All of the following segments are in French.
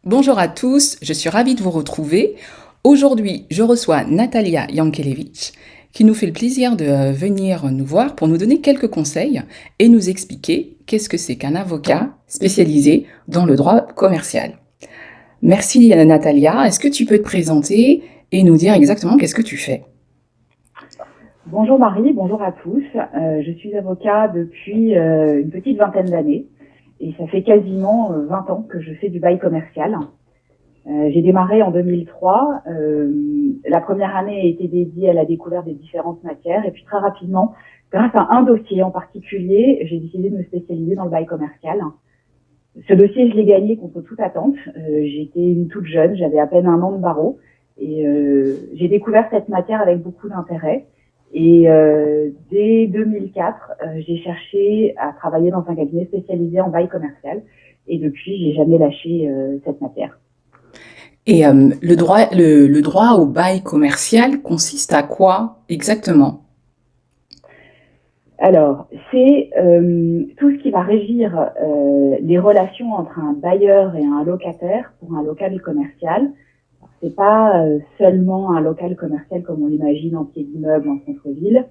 Bonjour à tous, je suis ravie de vous retrouver. Aujourd'hui, je reçois Natalia Yankelevich qui nous fait le plaisir de venir nous voir pour nous donner quelques conseils et nous expliquer qu'est-ce que c'est qu'un avocat spécialisé dans le droit commercial. Merci Natalia, est-ce que tu peux te présenter et nous dire exactement qu'est-ce que tu fais? Bonjour Marie, bonjour à tous. Je suis avocat depuis une petite vingtaine d'années et ça fait quasiment 20 ans que je fais du bail commercial. J'ai démarré en 2003. La première année a été dédiée à la découverte des différentes matières et puis très rapidement, grâce à un dossier en particulier, j'ai décidé de me spécialiser dans le bail commercial. Ce dossier, je l'ai gagné contre toute attente. J'étais une toute jeune, j'avais à peine un an de barreau et j'ai découvert cette matière avec beaucoup d'intérêt. Et dès 2004, j'ai cherché à travailler dans un cabinet spécialisé en bail commercial. Et depuis, j'ai jamais lâché cette matière. Et le droit au bail commercial consiste à quoi exactement? Alors, c'est tout ce qui va régir les relations entre un bailleur et un locataire pour un local commercial. C'est pas seulement un local commercial comme on l'imagine en pied d'immeuble en centre-ville.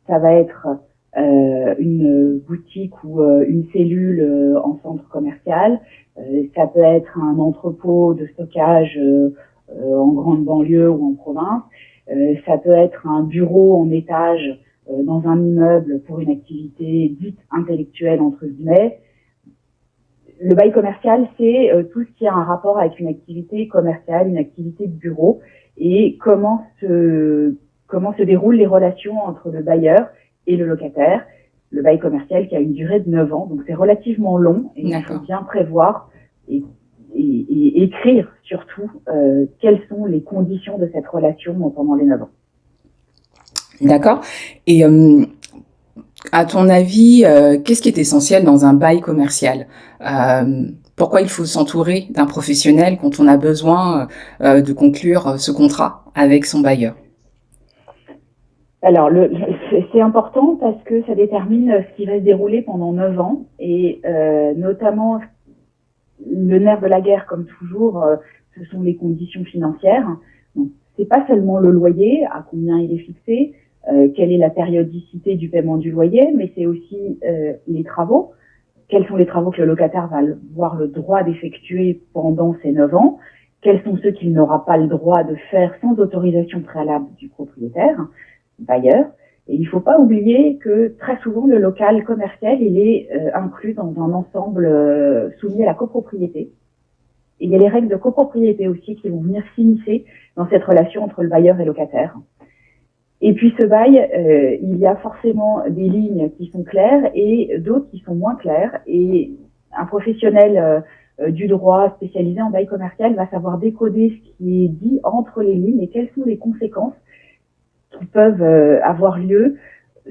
Ça va être une boutique ou une cellule en centre commercial. Ça peut être un entrepôt de stockage en grande banlieue ou en province. Ça peut être un bureau en étage dans un immeuble pour une activité dite intellectuelle entre guillemets. Le bail commercial, c'est tout ce qui a un rapport avec une activité commerciale, une activité de bureau, et comment se déroulent les relations entre le bailleur et le locataire. Le bail commercial qui a une durée de 9 ans, donc c'est relativement long, et il faut bien prévoir et écrire surtout quelles sont les conditions de cette relation pendant les 9 ans. D'accord. Et à ton avis, qu'est-ce qui est essentiel dans un bail commercial? Pourquoi il faut s'entourer d'un professionnel quand on a besoin de conclure ce contrat avec son bailleur? Alors, c'est important parce que ça détermine ce qui va se dérouler pendant 9 ans et notamment le nerf de la guerre, comme toujours, ce sont les conditions financières. Donc, c'est pas seulement le loyer, à combien il est fixé, quelle est la périodicité du paiement du loyer, mais c'est aussi les travaux. Quels sont les travaux que le locataire va avoir le droit d'effectuer pendant ces 9 ans? Quels sont ceux qu'il n'aura pas le droit de faire sans autorisation préalable du propriétaire, bailleur? Et il ne faut pas oublier que très souvent, le local commercial, il est inclus dans un ensemble soumis à la copropriété. Et il y a les règles de copropriété aussi qui vont venir s'immiscer dans cette relation entre le bailleur et le locataire. Et puis ce bail, il y a forcément des lignes qui sont claires et d'autres qui sont moins claires. Et un professionnel du droit spécialisé en bail commercial va savoir décoder ce qui est dit entre les lignes et quelles sont les conséquences qui peuvent avoir lieu,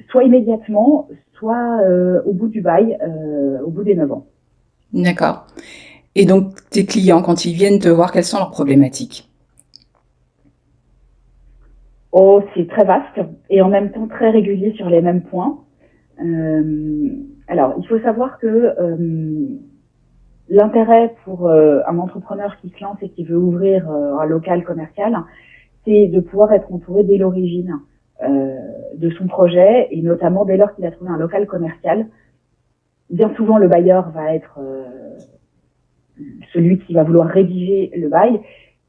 soit immédiatement, soit au bout du bail, au bout des 9 ans. D'accord. Et donc, tes clients, quand ils viennent te voir, quelles sont leurs problématiques? Oh, c'est très vaste et en même temps très régulier sur les mêmes points. Alors, il faut savoir que l'intérêt pour un entrepreneur qui se lance et qui veut ouvrir un local commercial, c'est de pouvoir être entouré dès l'origine de son projet et notamment dès lors qu'il a trouvé un local commercial. Bien souvent, le bailleur va être celui qui va vouloir rédiger le bail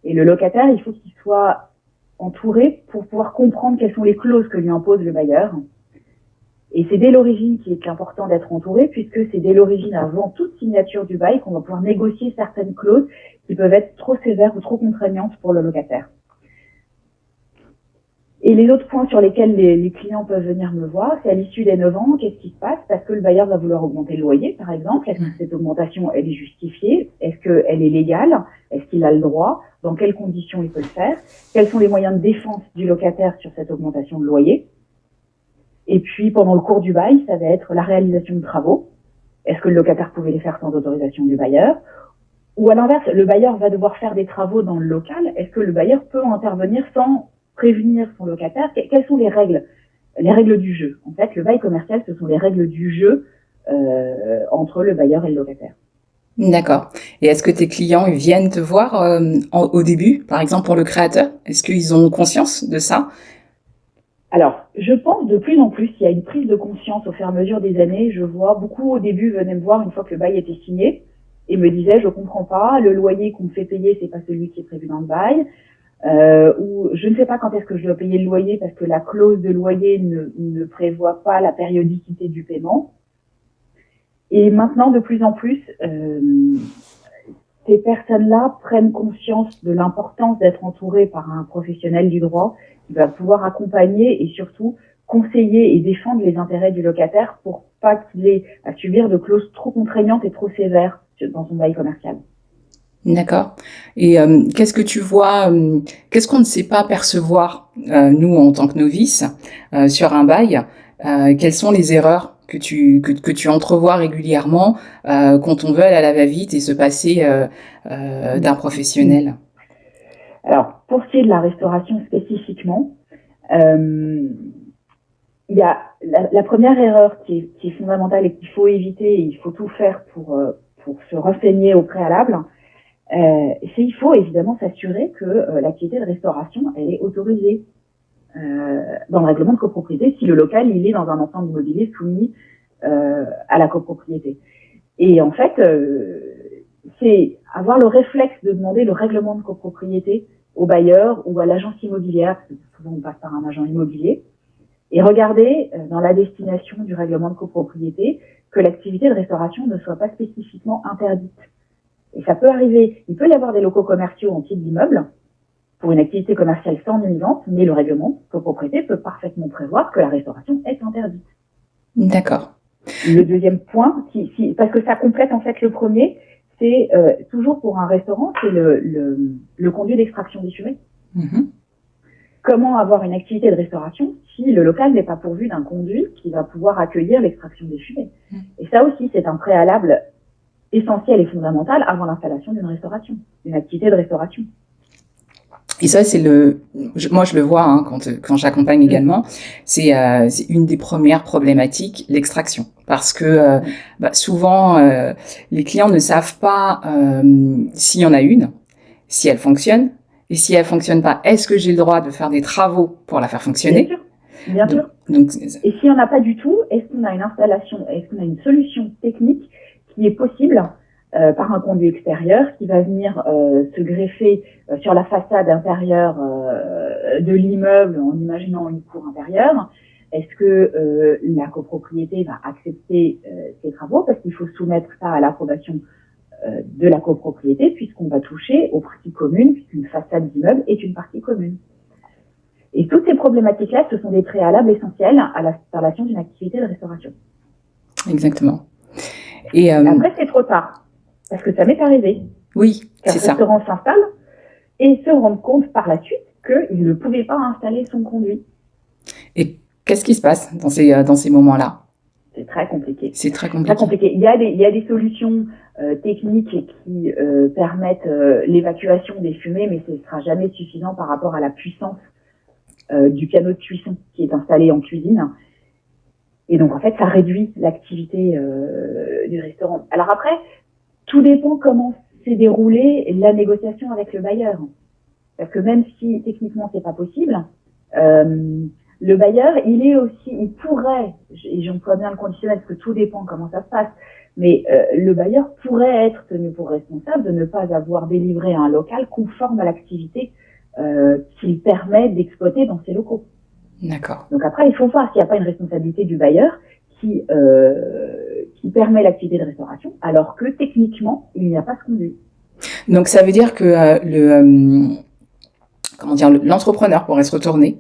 et le locataire, il faut qu'il soit entouré pour pouvoir comprendre quelles sont les clauses que lui impose le bailleur. Et c'est dès l'origine qu'il est important d'être entouré, puisque c'est dès l'origine, avant toute signature du bail, qu'on va pouvoir négocier certaines clauses qui peuvent être trop sévères ou trop contraignantes pour le locataire. Et les autres points sur lesquels les clients peuvent venir me voir, c'est à l'issue des 9 ans, qu'est-ce qui se passe? Parce que le bailleur va vouloir augmenter le loyer, par exemple. Est-ce que cette augmentation, elle est justifiée? Est-ce qu'elle est légale? Est-ce qu'il a le droit? Dans quelles conditions il peut le faire? Quels sont les moyens de défense du locataire sur cette augmentation de loyer? Et puis, pendant le cours du bail, ça va être la réalisation de travaux. Est-ce que le locataire pouvait les faire sans autorisation du bailleur? Ou à l'inverse, le bailleur va devoir faire des travaux dans le local. Est-ce que le bailleur peut intervenir sans prévenir son locataire? Quelles sont les règles? Les règles du jeu. En fait, le bail commercial, ce sont les règles du jeu entre le bailleur et le locataire. D'accord. Et est-ce que tes clients ils viennent te voir au début, par exemple pour le créateur? Est-ce qu'ils ont conscience de ça? Alors, je pense de plus en plus, il y a une prise de conscience au fur et à mesure des années. Je vois beaucoup au début venaient me voir une fois que le bail était signé et me disaient je comprends pas, le loyer qu'on me fait payer c'est pas celui qui est prévu dans le bail, ou je ne sais pas quand est-ce que je dois payer le loyer parce que la clause de loyer ne prévoit pas la périodicité du paiement. Et maintenant, de plus en plus, ces personnes-là prennent conscience de l'importance d'être entourées par un professionnel du droit qui va pouvoir accompagner et surtout conseiller et défendre les intérêts du locataire pour pas qu'il ait à subir de clauses trop contraignantes et trop sévères dans son bail commercial. D'accord. Et qu'est-ce que tu vois, qu'est-ce qu'on ne sait pas percevoir, nous, en tant que novices, sur un bail? Quelles sont les erreurs que tu entrevois régulièrement quand on veut aller à la va-vite et se passer d'un professionnel? Alors, pour ce qui est de la restauration spécifiquement, il y a la première erreur qui est fondamentale et qu'il faut éviter, et il faut tout faire pour se renseigner au préalable, c'est il faut évidemment s'assurer que l'activité de restauration elle est autorisée dans le règlement de copropriété si le local il est dans un ensemble immobilier soumis à la copropriété. Et en fait, c'est avoir le réflexe de demander le règlement de copropriété au bailleur ou à l'agence immobilière, parce que souvent on passe par un agent immobilier, et regarder dans la destination du règlement de copropriété que l'activité de restauration ne soit pas spécifiquement interdite. Et ça peut arriver, il peut y avoir des locaux commerciaux en titre d'immeuble pour une activité commerciale sans nuisance, mais le règlement de copropriété peut parfaitement prévoir que la restauration est interdite. D'accord. Le deuxième point, parce que ça complète en fait le premier, c'est toujours pour un restaurant, c'est le conduit d'extraction des fumées. Mmh. Comment avoir une activité de restauration si le local n'est pas pourvu d'un conduit qui va pouvoir accueillir l'extraction des fumées? Et ça aussi, c'est un préalable essentiel et fondamental avant l'installation d'une restauration, d'une activité de restauration. Et ça, c'est moi je le vois hein, quand j'accompagne également, c'est une des premières problématiques, l'extraction, parce que souvent les clients ne savent pas s'il y en a une, si elle fonctionne, et si elle fonctionne pas, est-ce que j'ai le droit de faire des travaux pour la faire fonctionner? Bien sûr. Donc, et s'il n'y en a pas du tout, est-ce qu'on a une installation, est-ce qu'on a une solution technique qui est possible par un conduit extérieur qui va venir se greffer sur la façade intérieure de l'immeuble en imaginant une cour intérieure? Est-ce que la copropriété va accepter ces travaux? Parce qu'il faut soumettre ça à l'approbation de la copropriété puisqu'on va toucher aux parties communes, puisqu'une façade d'immeuble est une partie commune. Et toutes ces problématiques-là, ce sont des préalables essentiels à l'installation d'une activité de restauration. Exactement. Et après, c'est trop tard. Parce que ça m'est arrivé. Oui, c'est ça. Qu'un restaurant s'installe et se rende compte par la suite qu'il ne pouvait pas installer son conduit. Et qu'est-ce qui se passe dans ces moments-là? C'est très compliqué. C'est très compliqué. Très compliqué. Il y a des solutions techniques qui permettent l'évacuation des fumées, mais ce ne sera jamais suffisant par rapport à la puissance du piano de cuisson qui est installé en cuisine. Et donc, en fait, ça réduit l'activité du restaurant. Alors après, tout dépend comment s'est déroulée la négociation avec le bailleur. Parce que même si techniquement c'est pas possible, le bailleur, il pourrait, et j'emploie bien le conditionnel parce que tout dépend comment ça se passe, mais le bailleur pourrait être tenu pour responsable de ne pas avoir délivré un local conforme à l'activité qu'il permet d'exploiter dans ses locaux. D'accord. Donc après, il faut voir s'il n'y a pas une responsabilité du bailleur qui permet l'activité de restauration, alors que techniquement, il n'y a pas ce conduit. Donc ça veut dire que l'entrepreneur pourrait se retourner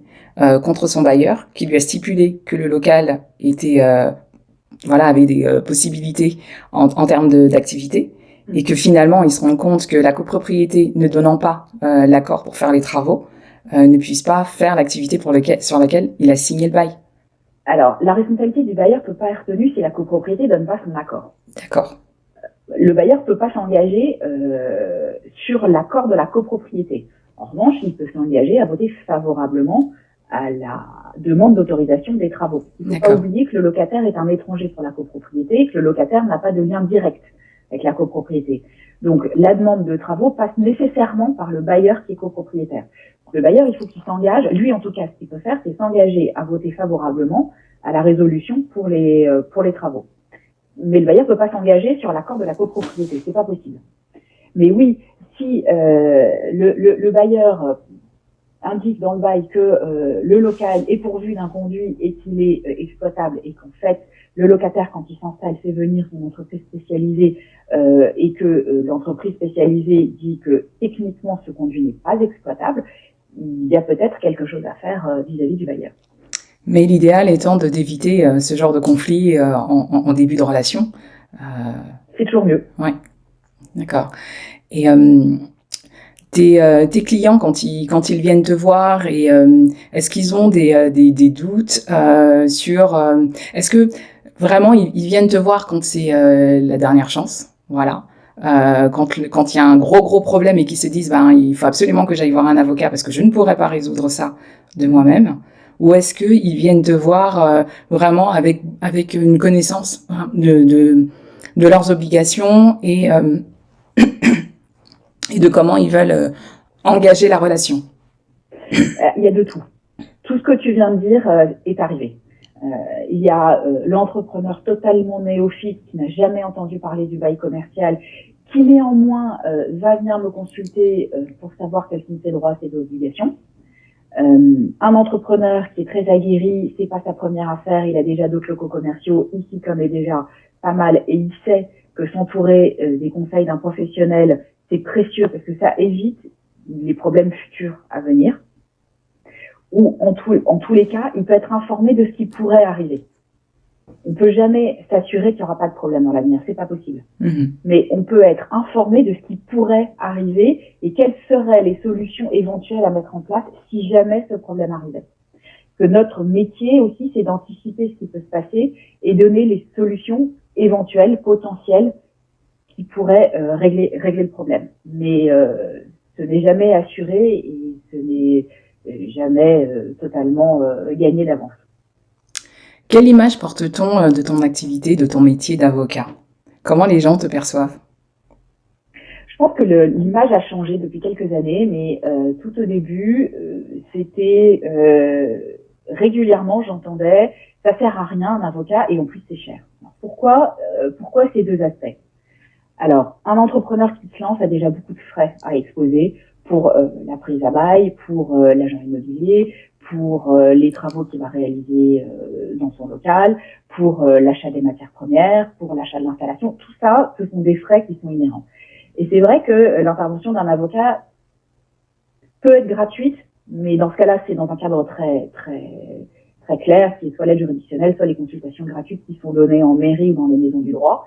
contre son bailleur, qui lui a stipulé que le local était, avait des possibilités en termes d'activité, et que finalement, il se rend compte que la copropriété, ne donnant pas l'accord pour faire les travaux, ne puisse pas faire l'activité sur laquelle il a signé le bail. Alors, la responsabilité du bailleur peut pas être tenue si la copropriété donne pas son accord. D'accord. Le bailleur peut pas s'engager sur l'accord de la copropriété. En revanche, il peut s'engager à voter favorablement à la demande d'autorisation des travaux. Il ne faut pas oublier que le locataire est un étranger pour la copropriété et que le locataire n'a pas de lien direct avec la copropriété. Donc, la demande de travaux passe nécessairement par le bailleur qui est copropriétaire. Le bailleur, il faut qu'il s'engage. Lui, en tout cas, ce qu'il peut faire, c'est s'engager à voter favorablement à la résolution pour les travaux. Mais le bailleur ne peut pas s'engager sur l'accord de la copropriété. C'est pas possible. Mais oui, si le bailleur indique dans le bail que le local est pourvu d'un conduit et qu'il est exploitable et qu'en fait, le locataire, quand il s'installe, fait venir son entreprise spécialisée et que l'entreprise spécialisée dit que techniquement ce conduit n'est pas exploitable, il y a peut-être quelque chose à faire vis-à-vis du bailleur. Mais l'idéal étant d'éviter ce genre de conflit en début de relation. C'est toujours mieux. Ouais, d'accord. Et tes clients, quand ils viennent te voir, et est-ce qu'ils ont des doutes sur... est-ce que vraiment ils viennent te voir quand c'est la dernière chance? Voilà. Quand il y a un gros problème et qu'ils se disent il faut absolument que j'aille voir un avocat parce que je ne pourrais pas résoudre ça de moi-même, ou est-ce qu'ils viennent te voir vraiment avec une connaissance de leurs obligations et de comment ils veulent engager la relation? Il y a de tout. Tout ce que tu viens de dire est arrivé. Il y a l'entrepreneur totalement néophyte qui n'a jamais entendu parler du bail commercial, qui néanmoins va venir me consulter pour savoir quels sont ses droits, ses obligations. Un entrepreneur qui est très aguerri, c'est pas sa première affaire, il a déjà d'autres locaux commerciaux, il s'y connaît déjà pas mal et il sait que s'entourer des conseils d'un professionnel, c'est précieux parce que ça évite les problèmes futurs à venir. Ou en tous les cas, il peut être informé de ce qui pourrait arriver. On ne peut jamais s'assurer qu'il n'y aura pas de problème dans l'avenir, c'est pas possible. Mais on peut être informé de ce qui pourrait arriver et quelles seraient les solutions éventuelles à mettre en place si jamais ce problème arrivait. Que notre métier aussi, c'est d'anticiper ce qui peut se passer et donner les solutions éventuelles, potentielles, qui pourraient régler le problème. Mais ce n'est jamais assuré et ce n'est jamais totalement gagné d'avance. Quelle image porte-t-on de ton activité, de ton métier d'avocat? Comment les gens te perçoivent? Je pense que l'image a changé depuis quelques années, mais tout au début, c'était régulièrement, j'entendais, ça sert à rien un avocat et en plus c'est cher. Alors, pourquoi ces deux aspects? Alors, un entrepreneur qui se lance a déjà beaucoup de frais à exposer pour la prise à bail, pour l'agent immobilier, pour les travaux qu'il va réaliser dans son local, pour l'achat des matières premières, pour l'achat de l'installation. Tout ça, ce sont des frais qui sont inhérents. Et c'est vrai que l'intervention d'un avocat peut être gratuite, mais dans ce cas-là, c'est dans un cadre très clair, qui est soit l'aide juridictionnelle, soit les consultations gratuites qui sont données en mairie ou dans les maisons du droit.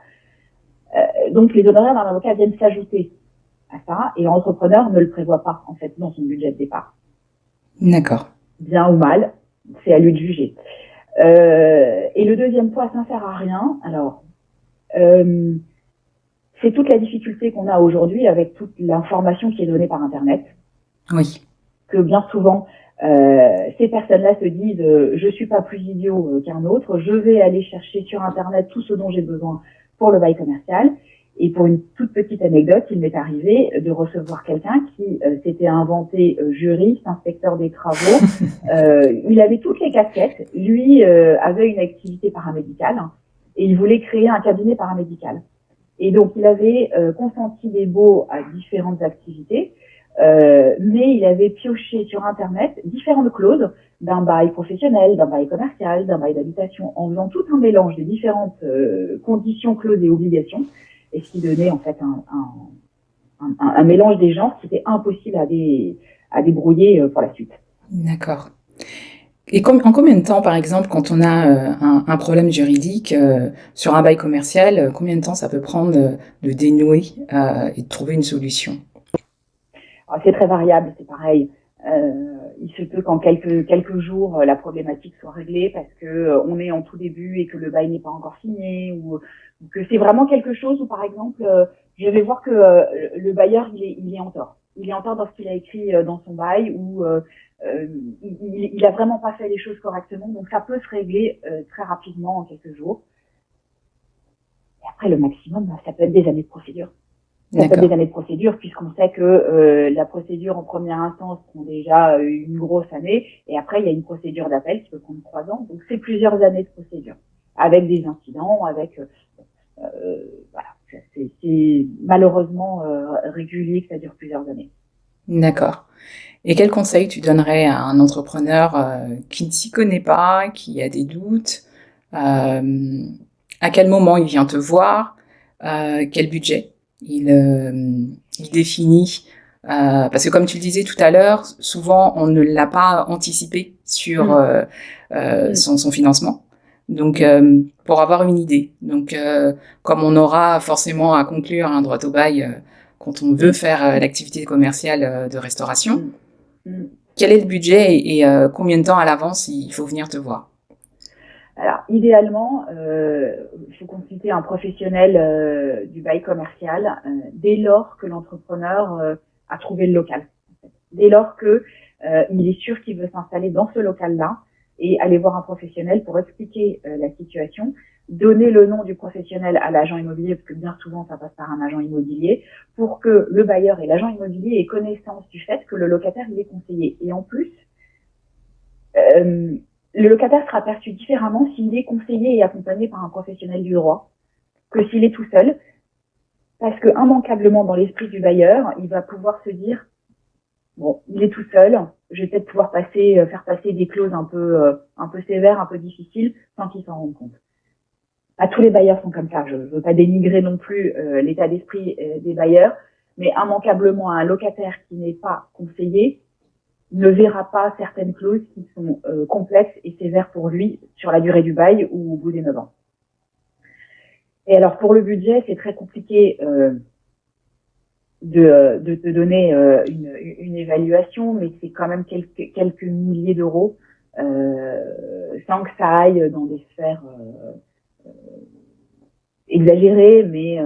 Donc les honoraires d'un avocat viennent s'ajouter à ça, et l'entrepreneur ne le prévoit pas, en fait, dans son budget de départ. D'accord. Bien ou mal, c'est à lui de juger. Et le deuxième point, ça ne sert à rien. Alors, c'est toute la difficulté qu'on a aujourd'hui avec toute l'information qui est donnée par Internet. Oui. Que bien souvent, ces personnes-là se disent je suis pas plus idiot qu'un autre, je vais aller chercher sur Internet tout ce dont j'ai besoin pour le bail commercial. Et pour une toute petite anecdote, il m'est arrivé de recevoir quelqu'un qui s'était inventé juriste, inspecteur des travaux. Il avait toutes les casquettes. Lui avait une activité paramédicale et il voulait créer un cabinet paramédical. Et donc, il avait consenti des baux à différentes activités, mais il avait pioché sur Internet différentes clauses d'un bail professionnel, d'un bail commercial, d'un bail d'habitation, en faisant tout un mélange des différentes conditions, clauses et obligations, et ce qui donnait en fait un mélange des genres qui était impossible à débrouiller pour la suite. D'accord. Et en combien de temps, par exemple, quand on a un problème juridique sur un bail commercial, combien de temps ça peut prendre de dénouer et de trouver une solution? Alors, c'est très variable, c'est pareil. Il se peut qu'en quelques jours, la problématique soit réglée parce que on est en tout début et que le bail n'est pas encore signé, ou que c'est vraiment quelque chose où, par exemple, je vais voir que le bailleur il est en tort. Il est en tort dans ce qu'il a écrit dans son bail, ou il a vraiment pas fait les choses correctement. Donc ça peut se régler très rapidement en quelques jours. Après, le maximum, ça peut être des années de procédure. Ça peut D'accord. être des années de procédure, puisqu'on sait que la procédure en première instance prend déjà une grosse année, et après, il y a une procédure d'appel qui peut prendre 3 ans. Donc, c'est plusieurs années de procédure, avec des incidents, avec... voilà, c'est malheureusement régulier que ça dure plusieurs années. D'accord. Et quel conseil tu donnerais à un entrepreneur qui ne s'y connaît pas, qui a des doutes? À quel moment il vient te voir? Quel budget il définit? Parce que comme tu le disais tout à l'heure, souvent on ne l'a pas anticipé sur son financement. Donc, pour avoir une idée. Donc, comme on aura forcément à conclure un droit au bail quand on veut faire l'activité commerciale de restauration, quel est le budget et combien de temps à l'avance il faut venir te voir? Alors, idéalement, il faut consulter un professionnel du bail commercial dès lors que l'entrepreneur a trouvé le local. Dès lors que il est sûr qu'il veut s'installer dans ce local-là, et aller voir un professionnel pour expliquer la situation, donner le nom du professionnel à l'agent immobilier, parce que bien souvent ça passe par un agent immobilier, pour que le bailleur et l'agent immobilier aient connaissance du fait que le locataire il est conseillé. Et en plus, le locataire sera perçu différemment s'il est conseillé et accompagné par un professionnel du droit que s'il est tout seul, parce que immanquablement dans l'esprit du bailleur, il va pouvoir se dire bon, il est tout seul, je vais peut-être pouvoir faire passer des clauses un peu sévères, un peu difficiles, sans qu'il s'en rende compte. Pas tous les bailleurs sont comme ça. Je veux pas dénigrer non plus l'état d'esprit des bailleurs, mais immanquablement un locataire qui n'est pas conseillé ne verra pas certaines clauses qui sont complexes et sévères pour lui sur la durée du bail ou au bout des 9 ans. Et alors pour le budget, c'est très compliqué de te donner une évaluation, mais c'est quand même quelques milliers d'euros, sans que ça aille dans des sphères exagérées, mais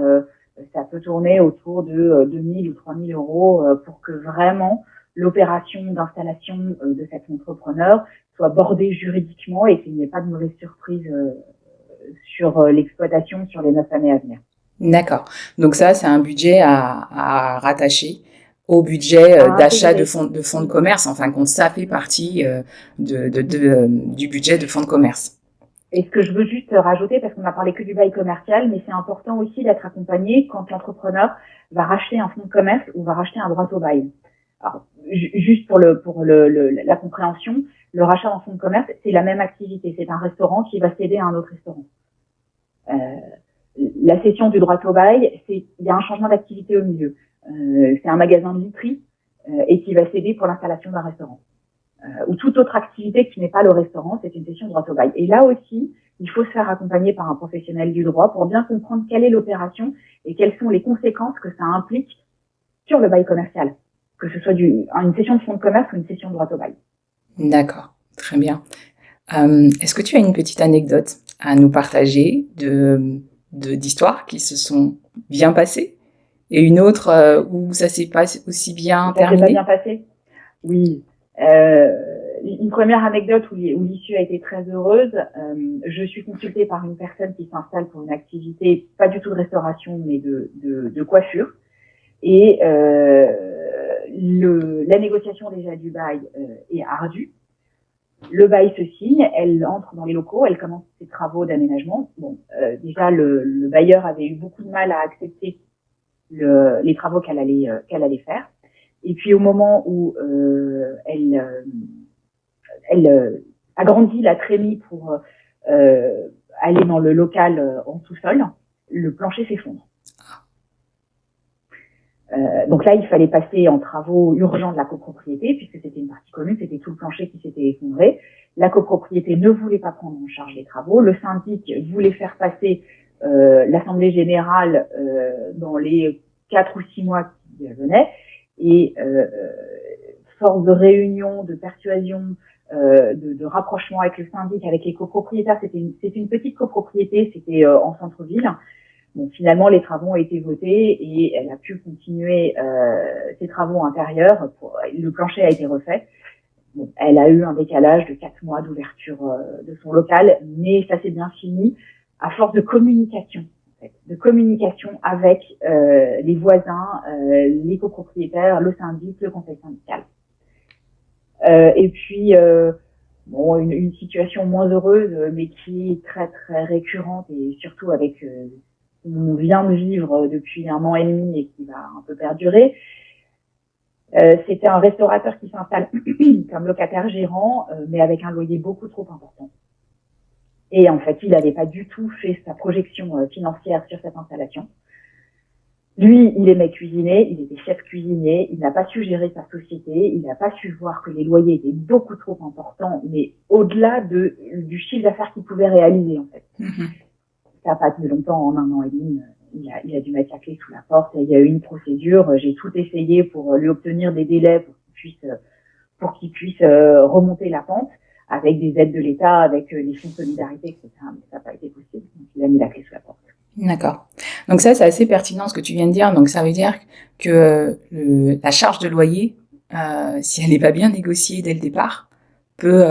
ça peut tourner autour de 2000 ou 3000 euros pour que vraiment l'opération d'installation de cet entrepreneur soit bordée juridiquement et qu'il n'y ait pas de mauvaise surprise sur l'exploitation sur les 9 années à venir. D'accord. Donc ça, c'est un budget à rattacher au budget d'achat de fonds de commerce. En fin de compte, ça fait partie du budget de fonds de commerce. Et ce que je veux juste rajouter, parce qu'on a parlé que du bail commercial, mais c'est important aussi d'être accompagné quand l'entrepreneur va racheter un fonds de commerce ou va racheter un droit au bail. Alors, juste pour la compréhension, le rachat d'un fonds de commerce, c'est la même activité. C'est un restaurant qui va céder à un autre restaurant. La cession du droit au bail, il y a un changement d'activité au milieu. C'est un magasin de literie et qui va céder pour l'installation d'un restaurant. Ou toute autre activité qui n'est pas le restaurant, c'est une cession de droit au bail. Et là aussi, il faut se faire accompagner par un professionnel du droit pour bien comprendre quelle est l'opération et quelles sont les conséquences que ça implique sur le bail commercial, que ce soit une cession de fonds de commerce ou une cession de droit au bail. D'accord, très bien. Est-ce que tu as une petite anecdote à nous partager d'histoires qui se sont bien passées et une autre où ça s'est pas aussi bien terminé? Ça s'est pas bien passé? Oui. Une première anecdote où l'issue a été très heureuse. Je suis consultée par une personne qui s'installe pour une activité pas du tout de restauration mais de coiffure. Et la négociation déjà du bail est ardue. Le bail se signe, elle entre dans les locaux, elle commence ses travaux d'aménagement. Bon, déjà le bailleur avait eu beaucoup de mal à accepter les travaux qu'elle allait faire. Et puis au moment où elle agrandit la trémie pour aller dans le local en sous-sol, le plancher s'effondre. Donc là, il fallait passer en travaux urgents de la copropriété, puisque c'était une partie commune, c'était tout le plancher qui s'était effondré. La copropriété ne voulait pas prendre en charge les travaux. Le syndic voulait faire passer l'assemblée générale dans les 4 ou 6 mois qui venaient. Et force de réunion, de persuasion, de rapprochement avec le syndic, avec les copropriétaires, c'était une petite copropriété, c'était en centre-ville. Bon, finalement, les travaux ont été votés et elle a pu continuer ses travaux intérieurs. Le plancher a été refait. Bon, elle a eu un décalage de 4 mois d'ouverture de son local, mais ça s'est bien fini à force de communication. fait, de communication avec les voisins, les copropriétaires, le syndic, le conseil syndical. Et puis, bon, une situation moins heureuse, mais qui est très très récurrente et surtout avec on vient de vivre depuis 1 an et demi et qui va un peu perdurer. C'était un restaurateur qui s'installe comme locataire gérant, mais avec un loyer beaucoup trop important. Et en fait, il n'avait pas du tout fait sa projection financière sur cette installation. Lui, il aimait cuisiner, il était chef cuisinier, il n'a pas su gérer sa société, il n'a pas su voir que les loyers étaient beaucoup trop importants, mais au-delà du chiffre d'affaires qu'il pouvait réaliser, en fait. Ça n'a pas tenu longtemps, en 1 an et demi, il a dû mettre la clé sous la porte, et il y a eu une procédure, j'ai tout essayé pour lui obtenir des délais pour qu'il puisse remonter la pente, avec des aides de l'État, avec les fonds de solidarité, etc. Mais ça n'a pas été possible, donc il a mis la clé sous la porte. D'accord. Donc ça, c'est assez pertinent ce que tu viens de dire. Donc ça veut dire que la charge de loyer, si elle n'est pas bien négociée dès le départ, peut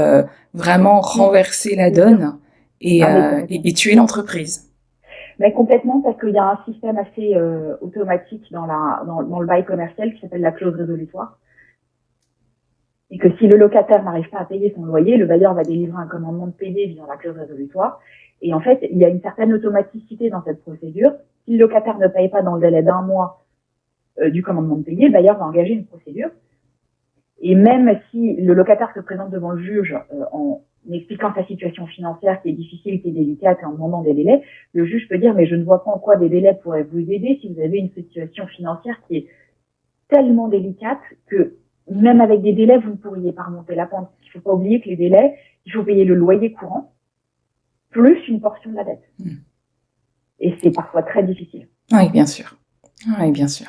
vraiment renverser la donne et tuer l'entreprise. Mais complètement, parce qu'il y a un système assez automatique dans le bail commercial qui s'appelle la clause résolutoire. Et que si le locataire n'arrive pas à payer son loyer, le bailleur va délivrer un commandement de payer via la clause résolutoire. Et en fait, il y a une certaine automaticité dans cette procédure. Si le locataire ne paye pas dans le délai d'1 mois du commandement de payer, le bailleur va engager une procédure. Et même si le locataire se présente devant le juge en expliquant sa situation financière qui est difficile, qui est délicate et en demandant des délais, le juge peut dire « mais je ne vois pas en quoi des délais pourraient vous aider si vous avez une situation financière qui est tellement délicate que même avec des délais, vous ne pourriez pas remonter la pente. Il ne faut pas oublier que les délais, il faut payer le loyer courant plus une portion de la dette. Et c'est parfois très difficile. Oui, bien sûr. Oui, bien sûr.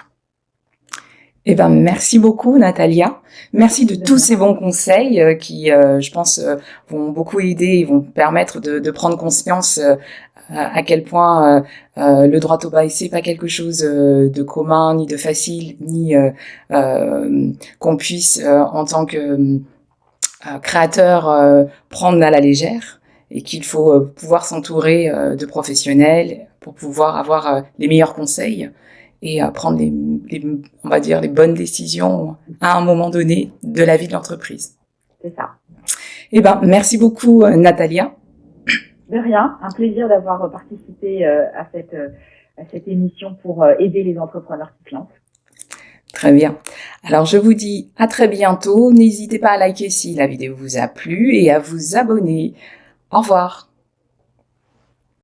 Eh ben, merci beaucoup, Natalia. Merci de tous ces bons conseils qui, je pense, vont beaucoup aider et vont permettre de prendre conscience à quel point le droit au bail, c'est pas quelque chose de commun, ni de facile, ni qu'on puisse, en tant que créateur, prendre à la légère, et qu'il faut pouvoir s'entourer de professionnels pour pouvoir avoir les meilleurs conseils et prendre on va dire, les bonnes décisions à un moment donné de la vie de l'entreprise. C'est ça. Eh ben, merci beaucoup, Natalia. De rien, un plaisir d'avoir participé à cette émission pour aider les entrepreneurs qui se lancent. Très bien. Alors, je vous dis à très bientôt. N'hésitez pas à liker si la vidéo vous a plu et à vous abonner. Au revoir.